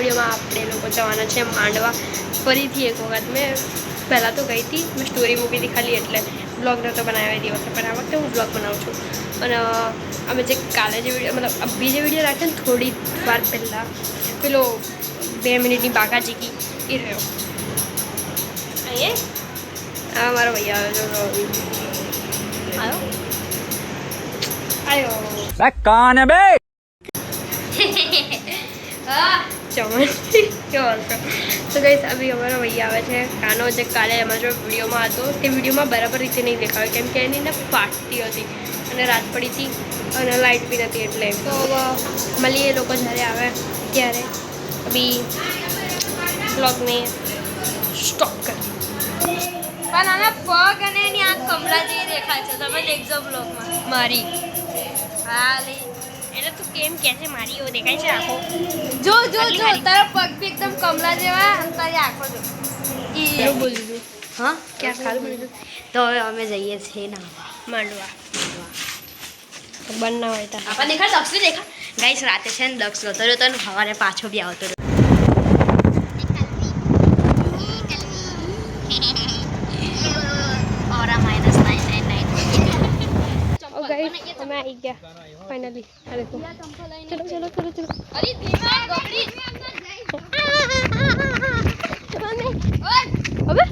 વિડીયોમાં આપણે લોકો જવાના છે માંડવા ફરીથી એક વખત. મેં પહેલાં તો ગઈ હતી, મેં સ્ટોરી મૂકી હતી ખાલી, એટલે બ્લોગ નહોતો બનાવ્યો એ દિવસે, પણ આ વખતે હું બ્લોગ બનાવું છું. અને અમે જે કાલે જે વિડીયો મતલબ અભી જે વિડીયો રાખ્યો ને થોડી વાર પહેલાં, પેલો 2 મિનિટની બાકા ચીકી એ રહ્યો અહીંયા. આ મારો ભાઈ આવ્યો कौन है बे? चमन क्यों तो गाइस अभी हमारा भैया આવે છે કાનો, જે કાલે અમારો વિડીયોમાં હતો તે વિડીયોમાં બરાબર રીતે નહીં દેખાયો, કેમ કે એની ને ફાટતી હતી અને રાત પડી હતી અને લાઇટ બી નથી, એટલે તો મળીએ લોકો જ્યારે આવે ત્યારે. અભી બ્લોગને સ્ટોપ કરી. પણ આના પગ અને એની આંખ કમલા જેવી દેખાય છે, તમે દેખજો બ્લોગમાં. મારી હા લે એટલે તું કેમ કહે છે મારી એવો દેખાય છે આખો? જો જો જો તારા પગ બી એકદમ કમલા જેવા અને તારી આંખો જો એવું બોલી દીધું. હા ક્યાં ખાલી બોલી દીધું? તો હવે અમે જઈએ છીએ ના માંડવા ખબર ના હોય તાર આપણે દેખા દક્ષ દેખા ગાઈસ રાતે છે ને દક્ષ જતો રહ્યો તો ને સવારે પાછો બી આવતો રહ્યો. અમે આવી ગયા ફાઇનલી. અરે તો ચલો ચલો ચલો ચલો. અરે ધીમા ગોબડી હવે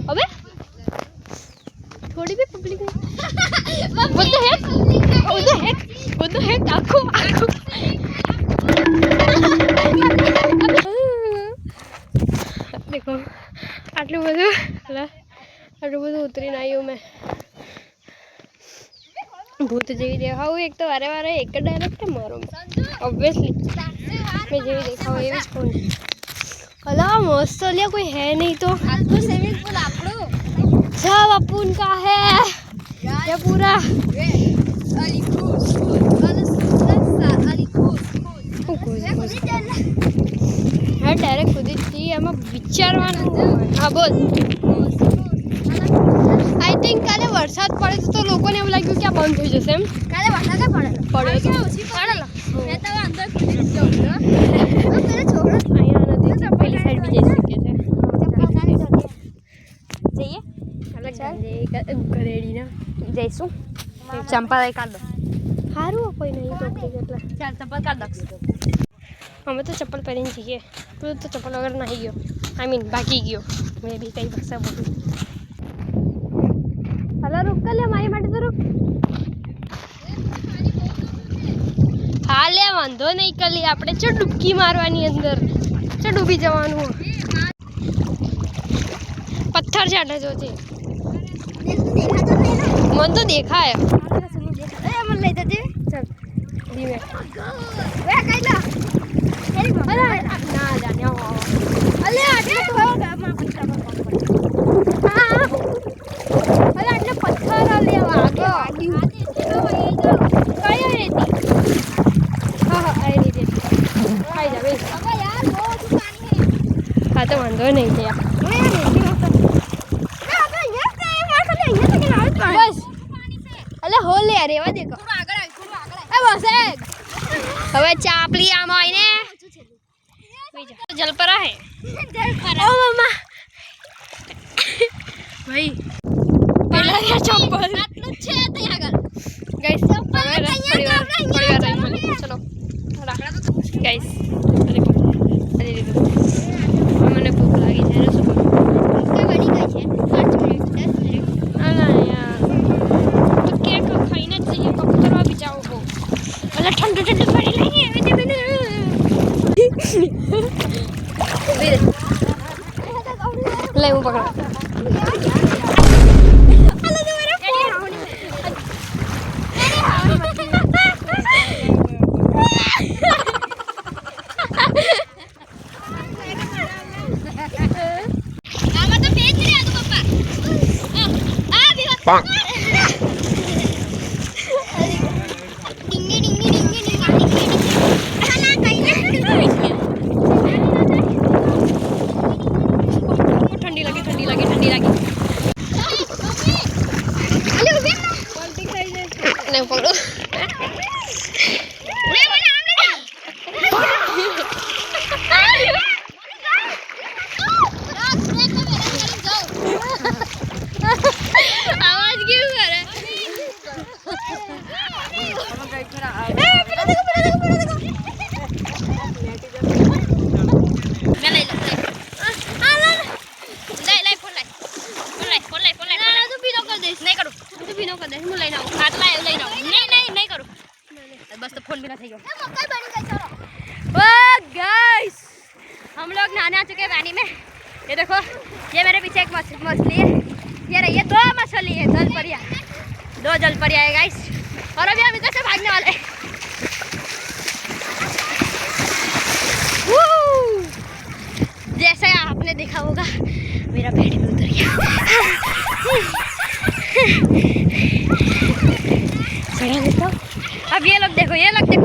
હવે થોડી બી public what the heck what the heck આખો દેખો આટલું બધું ઉતરીને આવ્યું મેં. ભૂત જેવી દેખાવું એક તો વારે વારે એક જ ડાયરેક્ટ મારો ઓબ્વિયસલી મેં જેવી દેખાવું એવી જ કોણ. અલા મસ્ત લ્યા કોઈ હે નહીં તો આખું સ્વિમિંગ પૂલ આપણું सब अपन का है ये पूरा અલી ખુશ અલી ખુશ હા ડાયરેક્ટ કૂદી હતી એમાં વિચારવાનું. હા બોલ. આઈ થિંક કાલે વરસાદ પડે તો લોકોને એવું લાગ્યું કે આ બંધ થઈ જશે એમ. કાલે વરસાદ પડેલો પડ્યો ઓછી પડેલો મેં તો અંદર કૂદી ગયો પેલો છોકરો અહીંયા નથી, પેલી સાઈડ બી જઈ શકે છે. જઈએ ઘરેડીને જઈશું ચંપા લઈ કાઢ દો. સારું કોઈ નહીં તો એટલે ચાલ ચંપલ કાઢ દો. અમે તો ચપ્પલ પહેરીને જઈએ, પેલું તો ચપ્પલ વગર નાહી ગયો, આઈ મીન ભાગી ગયો. મેં બી કઈ ભાષા બોલું. હલો રૂક કર લે મારી માટે તો રૂક. હા લે વાંધો નહીં કરી આપણે ચો ડૂબકી મારવાની અંદર ચો ડૂબી જવાનું. પથ્થર ચાટે જો છે મને તો દેખાય. મને લઈ જજે ચાલ ધીમે. વે કઈ લા ના જાને અલે આટલે તો ગામમાં પથ્થર પર હા અરે આટલે પથ્થર લેવા કઈ રેતી હા આ રીતે ખાઈ જાવે. હવે યાર બહુ પાણી હે. હા તો વાંધો નહીં છે બસ. અલે હો લે રેવા દે. થોડું આગળ એ બસ હવે ચાપલી આમ આવીને જલપરા હે ઓ મમ્મા ભાઈ પેલા ચપ્પલ આટલું છે ત્યાં આગળ ગાઈસ ચલો ગાઈસ મને ભૂખ લાગી છે. શું કરું? બની ગઈ છે 5 મિનિટ 10 મિનિટ. ના યાર તો કેક ખાઈને જ જઈએ, કબૂતરવા બી જાઓ હો. એટલે ઠંડુ ઠંડુ પાણી લઈએ હવે તે મને લે હું પકડ. આમાં તો પેજ નહીં આતું પપ્પા. આ વિવા ડિંગી ડિંગી ડિંગી ડિંગી ખાના કઈ ઠંડી લાગે ઠંડી લાગે ઠંડી લાગે. અલે ઉભી ના પલટી ખાઈ જાય ને પકડો. મે મને આમ લઈ જા हम लोग नहाने आ चुके हैं पानी में। ये देखो, ये मेरे पीछे एक मछली है, ये रही है 2 मछली है, जलपरिया, 2 जलपरिया है गाइस। और अभी हम इधर से भागने वाले हैं। जैसे आपने देखा होगा मेरा पेट भी उतर गया। चढ़ा देता हूँ। अब ये लोग देखो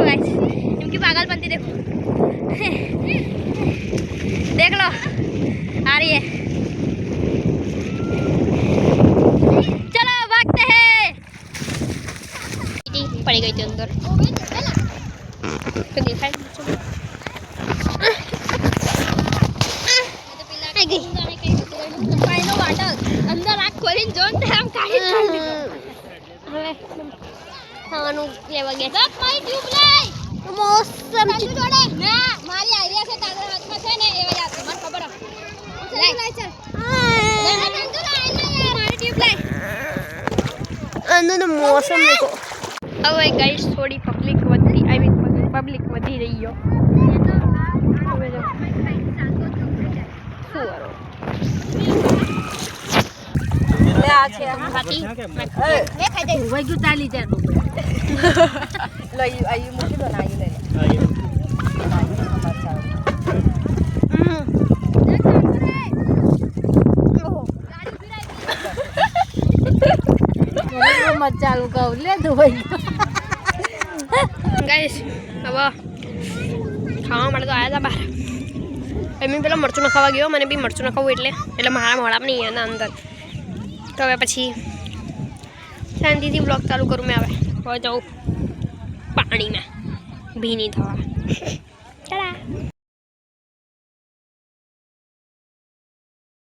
गाइस, इनकी पागलपंती देखो। देख लो, आ रही है। चलो भागते हैं। पड़ी गई थी अंदर तो देखा है અંદર આંખ ખોલીને જોન આમ કાઢી હવે ખાવાનું લેવા ગયા રખ મારી ટ્યુબ લઈ મોસમ જોડે ના મારી આઈડિયા છે તારા હાથમાં છે ને એવા યાદ મને ખબર છે લઈ ચાલ મારી ટ્યુબ લઈ अंदर मौसम देखो હવે ગાઈસ થોડી પબ્લિક વધી પબ્લિક વધી રહી છે હવે જો લે આ છે ખાતી મેં ખાઈ દે વઈ ગયું ચાલી જાય લઈ આયુ મૂકી દો ને આયુ લઈ લે મત ચાલુ કહું લે દુબઈ ગાઈસ હવે ખાવા માટે તો આવ્યા હતા બહાર એમ પેલા મરચું ન ખાવા ગયો મને બી મરચું ન ખાવું એટલે મારા મોઢામાં નહીં એના અંદર તો હવે પછી શાંતિથી બ્લોગ ચાલુ કરું મેં હવે જાઉં પાણીમાં ભીની થવા ચાલા